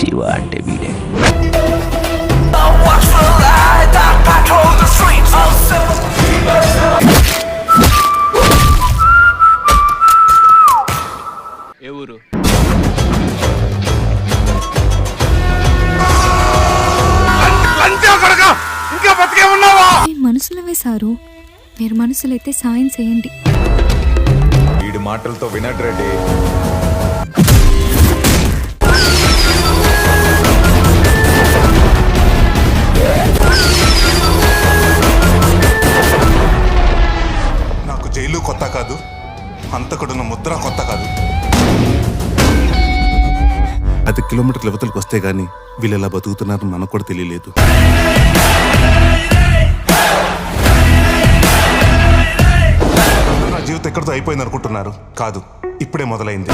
శివ అంటే వీడే. ఏ ఊరు? మనసులో వేశారు, మీరు మనసులైతే సాయం చేయండి. వీడి మాటలతో వినట్రెడ్డి. నాకు జైలు కొత్త కాదు, హంతకుడున్న ముద్ర కొత్త కాదు. 10 కిలోమీటర్ల యువతలకు వస్తే గానీ వీళ్ళు ఎలా బతుకుతున్నారని మనకు కూడా తెలియలేదు. నా జీవితం ఎక్కడితో అయిపోయింది అనుకుంటున్నారు? కాదు, ఇప్పుడే మొదలైంది.